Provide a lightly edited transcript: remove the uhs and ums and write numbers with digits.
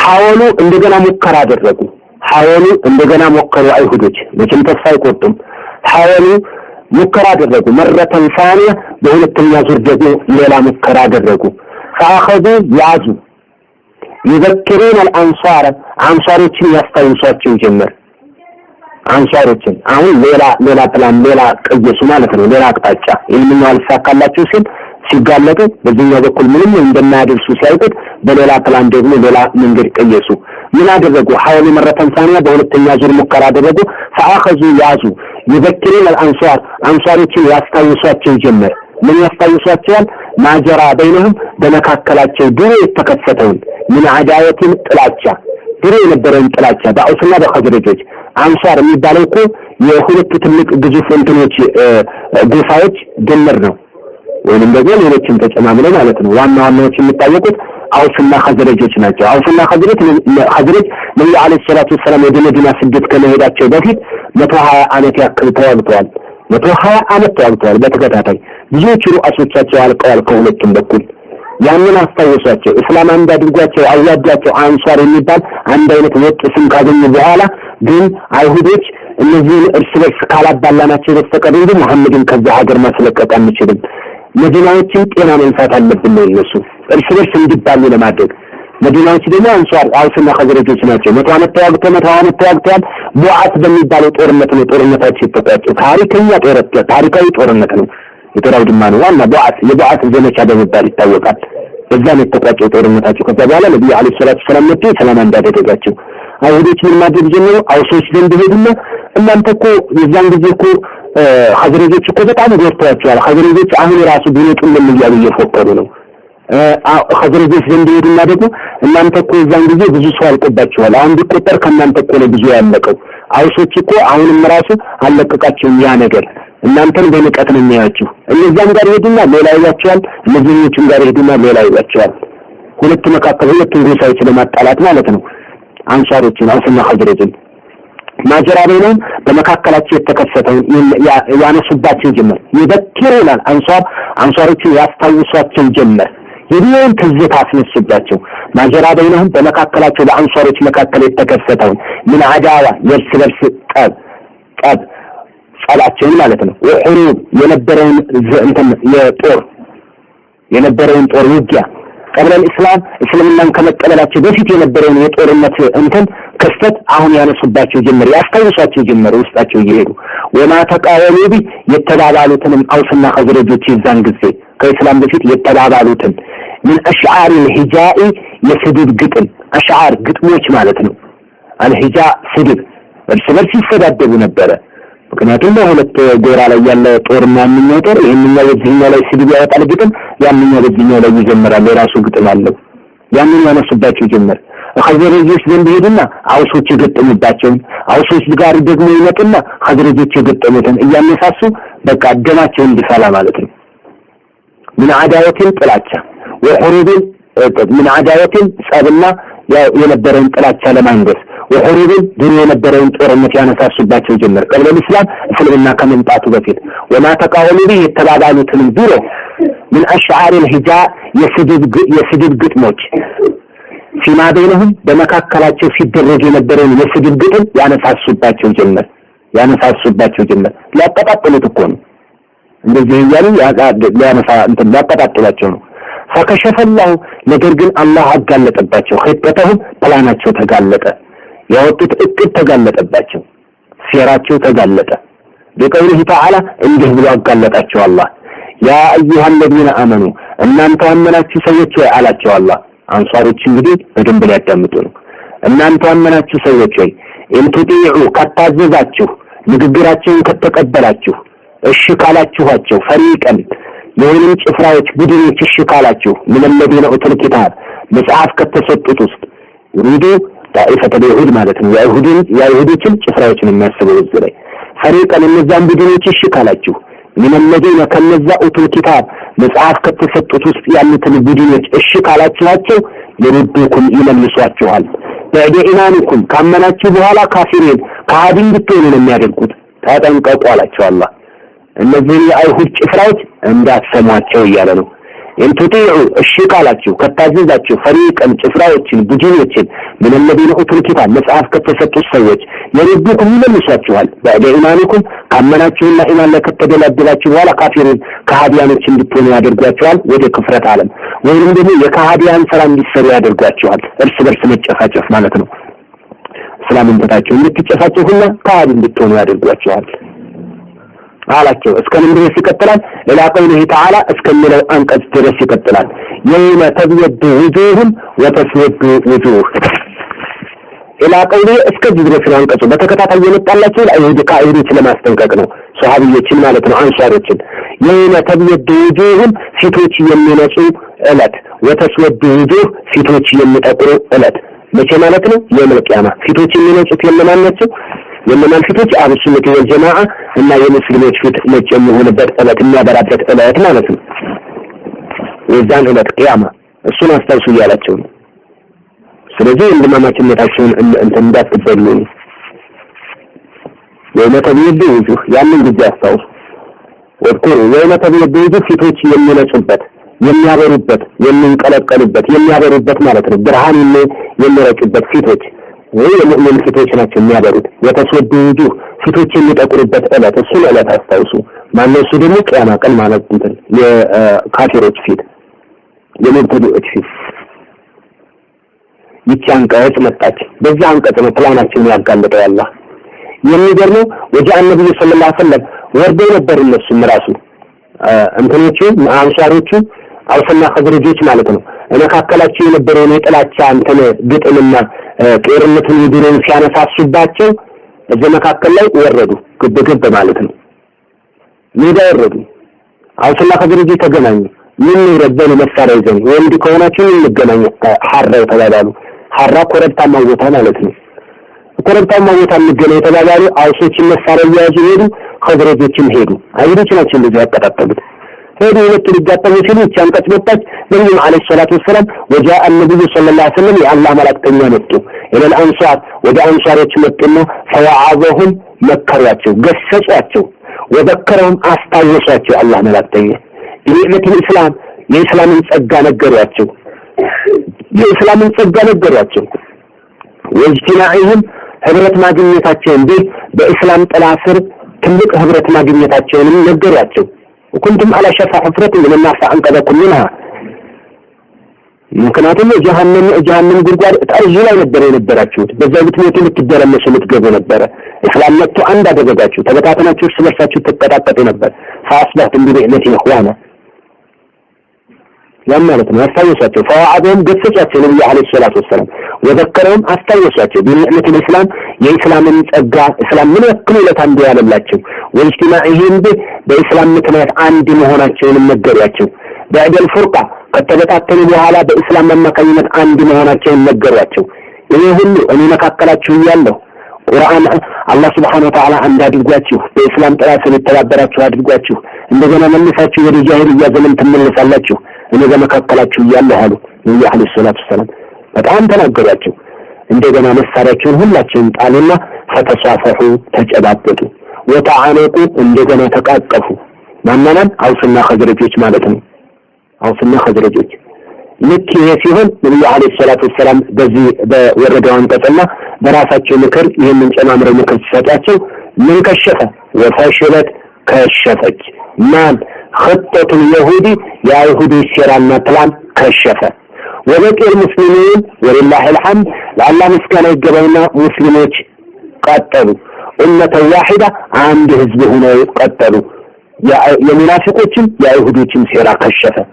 ሐወሉ እንደገና ሙከራ አደረጉ ሐወሉ እንደገና ሞከሩ አይሁዶች መቼም ተስፋ አይቆርጡም ሐወሉ ሙከራ አደረጉ መረተን ثانيه በሁለተኛ ዙር ደግሞ ሌላ ሙከራ አደረጉ فاخذوا ያዙ يذكرون الانصار አንሳሮችን ያስታውሷቸው ጀመር አንሳሮችን አሁን ሌላ ፕላን ሌላ ቀየሱ ማለት ነው ሌላ አቅጣጫ ይሄንን አልሳካላችሁ ሲል ሲጋለጡ በዚህኛው በኩል ምንም እንደማያደርሱ ሲያውቁት በሌላ ፕላን ደግሞ ሌላ መንገድ ቀየሱ ምን አደረጉ ሐወሉ መረተን ثانيه በሁለተኛ ዙር ሙከራ አደረጉ فاخذوا ያዙ يذكرون الانصار አንሳሮችን ያስታውሷቸው ጀመር ምን ያስታውሷቸዋል ማጀራ በይነهم በመካከላቸው ድሮ የተከፈተውን ምን አዳየትን ጥላቻ ድሮ የነበረውን ጥላቻ በአውስና በኸዝረጆች አንሳር የሚባለው እኮ የሁለት ትልቅ ግዙፍ እንትኖች ጎሳዎች ድምር ነው ወይንም ደግሞ ሌሎችም ተጨማምረው ማለት ነው ዋናዎች የሚታወቁት አውስና ኸዝረጆች ናቸው አውስና ኸዝረጅ ነብዩ አለይሂ ሰላቱ ወሰለም ወደ መዲና ስደት ከመሄዳቸው በፊት 120 ዓመት ያክል ተዋግተዋል 120 ዓመት ተዋግተዋል በተከታታይ ብዙዎች ሩአሶቻቸው አልቀዋል ከሁለቱም በኩል ያንን አስተዋወሷቸው እስላም አንድ አድርጓቸው አዋጃቸው አንሳር የሚባል አንድ አይነት ወጥ ስም ካገኙ በኋላ ግን አይሁዶች እነዚህ እርስ በርስ ካላባላናቸው በስተቀር እንጂ መሐመድን ከዛ ሀገር ማስለቀቅ አንችልም መዲናዎችን ጤና መንሳት አለብን ነው እነሱ እርስ በርስ እንዲባሉ ለማድረግ መዲናዎች ደግሞ አንሳር አውስና ኸዝረጆች ናቸው 100 ዓመት ተዋግተዋል ቡዓት በሚባለው ጦርነት ነው ጦርነታቸው የተቋጨው ታሪካዊ ጦርነት ነው የተራው ድማኑ ዋና የቡዓት ዘመቻ በመባል ይታወቃል በዛም የተቋጨው ጦርነታቸው ከዛ በኋላ ነብዩ አለይሂ ሰላቱ ሰላም መጥተው ሰላም እንዳደረጋቸው አይሁዶች ምን ማድረግ ጀመሩ አውሶች ዘንድ ሄዱና እናንተ እኮ የዛን ጊዜ እኮ ኸዝረጆች እኮ በጣም ጎርተዋቸዋል ኸዝረጆች አሁን ራሱ ቢነጡልን እያሉ እየፎከሩ ነው ኸዝረጆች ዘንድ ሄዱና ደግሞ እናንተ እኮ የዛን ጊዜ ብዙ ሰው አልቆባቸዋል አሁን ቢቆጠር ከእናንተ እኮ ነው ብዙ ያለቀው አውሶች እኮ አሁንም ራሱ አለቀቃቸው ያ ነገር እናንተን በንቀት ነው የሚያያችሁ እነዛም ጋር ሄዱና ሌላ ይዋቸዋል እነዚህኞችም ጋር ሄዱና ሌላ ይዋቸዋል ሁለቱ መካከል ሁለቱን ጎሳዎች ለማጣላት ማለት ነው አንሳሮችን አውስና ኸዝረጅን ማጀራ በይነهم በመካከላቸው የተከሰተውን ያነሱባቸው ጀመር ይذكرون አንሳሮችን ያስታውሷቸው ጀመር የዲን ትዝታ አስነሱባቸው ማጀራ በይነهم በመካከላቸው በአንሳሮች መካከል የተከሰተውን ምን አዳዋ የእርስ በርስ ጠብ ጸላቸው ማለት ነው ወሁሩብ የነበረውን ጦር ውጊያ ቀብለ الاسلام እስልምናን ከመቀበላቸው በፊት የነበረውን የጦርነት ክስተት አሁን ያነሱባቸው ጀመር ያስታውሳቸው ጀመር ውስጣቸው ይሄዱ ወማ ተቃወሙ የተባባሉትንም አውስና ኸዝረጆች ይዛን ጊዜ ከእስላም በፊት የተባባሉትን ምን አሽዓር الهجاء የስድብ ግጥም አሽዓር ግጥሞች ማለት ነው الهجاء ስድብ እርስ በርስ ይሰዳደቡ ነበር ምክንያቱም በሁለት ጎራ ላይ ያለ ጦርና ያንኛው ጦር ይሄንኛው በዚህኛው ላይ ስድብ ያወጣል ግጥም ያንኛው በዚህኛው ላይ ይጀምራል የራሱ ግጥም አለው ያንን ያነሱባቸው ጀመር ኸዝረጆች ዘንድ ሄዱና አውሶች የገጠሙባቸው አውሶች ጋር ደግሞ ይመጡና ኸዝረጆች የገጠሙትን እያነሳሱ በቃ ደማቸው እንዲፈላ ማለት ነው ምን አዳወትን ጥላቻ ወሁሩብን ምን አዳወትን ጸብና የነበረውን ጥላቻ ለማንገስ ወሁሩብን ድሮ የነበረውን ጦርነት ያነሳሱባቸው ጀመር ቀብለ الاسلام እስልምና ከመምጣቱ በፊት ወማ ተቃወሙ የተባባሉትን ድሮ ምን አሽዓር الهجاء የስድብ ግጥሞች ፊማ በይነهم በመካከላቸው ሲደረግ የነበረውን የስድብ ግጥም ያነሳሱባቸው ጀመር ሊያቀጣጥሉት እኮ ነው እንደዚህ እያሉ ሊያቀጣጥላቸው ነው فكشف الله ነገር ግን አላህ አጋለጠባቸው ኸጠተهم ፕላናቸው ተጋለጠ ያወጡት እቅድ ተጋለጠባቸው ሴራቸው ተጋለጠ በቀውله تعالى እንዲህ ብሎ አጋለጣቸው አላህ ያ ايها الذين امنوا እናንተ አመናችሁ ሰዎች አላቸው አላህ አንሳሮች እንግዲህ በደንብ ሊያዳምጡ ነው እናንተ አመናችሁ ሰዎች እንትዲዑ ከታዘዛችሁ ንግግራቸውን ከተቀበላችሁ እሺ ካላችኋቸው ፈሪቀን ለወይንም ጭፍራዎች ቡድኖች እሺ ካላችሁ ለለምነዲና ኡቱል ኪታብ መጽሐፍ ከተሰጡት ውስጥ ይሪዱ ጣይፈተ ይሁድ ማለት ነው የይሁዶችን ጭፍራዎችን የሚያስበው እዚህ ላይ ፈሪቀን እነዛን ቡድኖች እሺ ካላችሁ ለለምነዲና ከነዛ ኡቱል ኪታብ መጽሐፍ ከተሰጡት ውስጥ ያሉትን ቡድኖች እሺ ካላችኋቸው ይርዱኩም ይመልሷችኋል በኢማንኩም ካመናችሁ በኋላ ካፊሪን ከሃዲን ብትሆኑ ነው የሚያደርጉት ተጠንቀቁ አላቸው አላህ እነዚህ የአይሁድ ጭፍራዎች እንዳትሰሟቸው እያለ ነው እንቱጢዑ እሽቃላችሁ ከታዘዛችሁ ፈሪቀን ጭፍራዎችን ቡድኖችን ምን الذين اوتوا الكتاب መጽሐፍ ከተሰጡት ሰዎች የረዱኩም ይመልሷችኋል بعد ኢማንኩም ካመናችሁና ኢማን ለከተደላደላችሁ በኋላ ካፊሩን ከሃዲያኖች እንድትሆኑ ያደርጓችኋል ወደ ክፍረት ዓለም ወይንም ደግሞ የከሃዲያን ስራ እንዲሰሩ ያደርጓችኋል እርስ በርስ መጨፋጨፍ ማለት ነው ሰላምን ተታችሁ እንድትጨፋጨፉና ከሃዲ እንድትሆኑ ያደርጓችኋል አላቸው እስከምን ድረስ ይቀጥላል ኢላ ቀውሊሂ ተዓላ እስከሚለው አንቀጽ ድረስ ይቀጥላል የውመ ተብየዱ ውጁሁም ወተስወዱ ውጁህ ኢላ ቀውሊሂ እስከዚህ ድረስ ነው አንቀጹ በተከታታይ የመጣላቸው አይሁድ ከአይሁዶች ለማስጠንቀቅ ነው ሷሃቢዎችን ማለት ነው አንሷሮችን የውመ ተብየዱ ውጁሁም ፊቶች የሚነጹ እለት ወተስወዱ ውጁህ ፊቶች የሚጠቁሩ እለት መቼ ማለት ነው የውመል ቂያማ ፊቶች የሚነጹት የማን ናቸው የማን ፊቶች አህሉ ሱነህ ወል ጀማዓ እና የሙስሊሞች ፊት ነጭ የሚሆንበት እለት የሚያበራበት እለት ማለት ነው የዛን እለት ቂያማ እሱን አስተውሱ ያላቸው ነው ስለዚህ እንደማማችነታቸውን እንዳትበሉ የመተብየዱ ውጁህ ያንን ጊዜ አስተውሱ ወጥሩ የመተብየዱ ውጁህ ፊቶች የሚነጹበት የሚያበሩበት የሚንቀለቀሉበት የሚያበሩበት ማለት ነው ብርሃን የሚረጩበት ፊቶች ወይ የሙእሚን ፊቶች ናቸው የሚያበሩት የተስወዱ ውጁህ ፊቶች የሚጠቁሩበት እለት እሱን እለት አስተውሱ ማነው እሱ ደግሞ ቂያማ ቀን ማለት ነው የካፊሮች ፊት የሙብተዲዎች ፊት ይቻን ቀጥ መጣች በዛ አንቀጽ ነው ፕላናችን ያጋለጠው ያላህ የሚገርመው ወጃአ ነብዩ ሰለላሁ ዐለይሂ ወሰለም ወርደው ነበር እነሱም ራሱ እንትኖቹ አንሳሮቹ አውሰና ኸድረጆች ማለት ነው እነካከላቸው የነበረው የጥላቻ እንትን ግጥምና ጦርነቱን ይድሩን ሲያነሳሱባቸው እዘመካከል ላይ ወረዱ ግብግብ ማለት ነው ሜዳ ወረዱ አውሰና ኸድረጆች ተገናኙ ምን ይረበሉ መሳሪያ ይዘን ወንድ ከሆናችሁ እንገናኝ ሐራው ተባባሉ ሐራ ኮረብታማ ቦታ ማለት ነው ኮረብታማ ቦታ እንገናኝ ተባባሉ አውሶች መሳሪያ ይያዙ ሄዱ ኸድረጆችም ሄዱ አይሁዶች ናቸው እንደዚህ ያቀጣጠሉት ሄዱ ይወጥልጋጠሙ ሲሉ ቻንቀጥ መጣች ነብዩ አለይሂ ሰላቱ ወሰለም ወጃአ النبي صلى الله عليه وسلم የአላህ መላእክተኛ መጡ ኢለል አንሷር ወደ አንሷሮች መጡና ፈዋዓዘሁም መከሯቸው ገሰጿቸው ወበከረውም አስታወሷቸው አላህ መላእክተኛ የነትን እስላም የእስላምን ጸጋ ነገሯቸው የእስላምን ጸጋ ነገሯቸው ወጅቲናኢህም ህብረት ማግኘታቸውን በእስላም ጥላ ስር ትልቅ ህብረት ማግኘታቸውን ነገሯቸው وكنتم على شفا حفرة من النار فأنقذكم منها ምክንያቱም ጀሃነም ጉድጓድ ጠርዙ ላይ ነበር የነበራችሁት በዛው ብትሞቱ ልትደረመሱ ልትገቡ ነበር እስላም መጥቶ አንድ አደረጋችሁ ተበታተናችሁ ስለርሳችሁ ተቀጣጣጡ ነበር فاصبحتم بنعمة اخوانا ያን ማለት ነው አስተዋወሳቸው ፈዋዓደም ገሰጻቸው ነብዩ አለይሂ ሰላቱ ወሰለም ወዘከረም አስተዋወሳቸው በኒዕመት الاسلام የእስላምን ጸጋ እስላም ምን ያክል ለታንዱ ያለላቸው ወእጅቲማኢሂም በእስላም ምክንያት አንድ መሆናቸውን ነገሯቸው بعد الفرقه ከተበታተኑ በኋላ በእስላም አማካኝነት አንድ መሆናቸውን ነገሯቸው ይሄ ሁሉ እኔ መካከላችሁ ያለው ቁርአን አላህ Subhanahu Wa Ta'ala አንድ አድርጓችሁ በእስላም ጥላ ስር ተባበራችሁ አድርጓችሁ እንደገና መልሳችሁ ወደ ጃሂልያ ዘመን ተመለሳላችሁ እኔ በመካከላችሁ ያለው አሉ ነብዩ አለይሂ ሰላቱ ወሰለም በጣም ተናገሯቸው እንደገና መሳሪያቸውን ሁላቸውን ጣሉና ፈተሳፈሑ ተጨባበጡ ወተዓነቁ እንደገና ተቃቀፉ ማንናን አውስና ኸድረጆች ማለት ነው አውስና ኸድረጆች ልክ ይሄ ሲሆን ነብዩ አለይሂ ሰላቱ ወሰለም በዚህ በወረደው አንቀጽና በራሳቸው ምክር ይሄንን ጨማምረው ምክር ሲሰጣቸው ምን ከሸፈ ወፈሽለት ከሸፈች ማን خطة اليهودي يا يهودي سيرانا بلان كشفة وبقي المسلمين ولله الحمد لعل مسكنا يقبلنا مسلمين قتلوا أمة واحدة عند حزب هنا قتلوا يا منافقين يا يهودي سيرا كشفة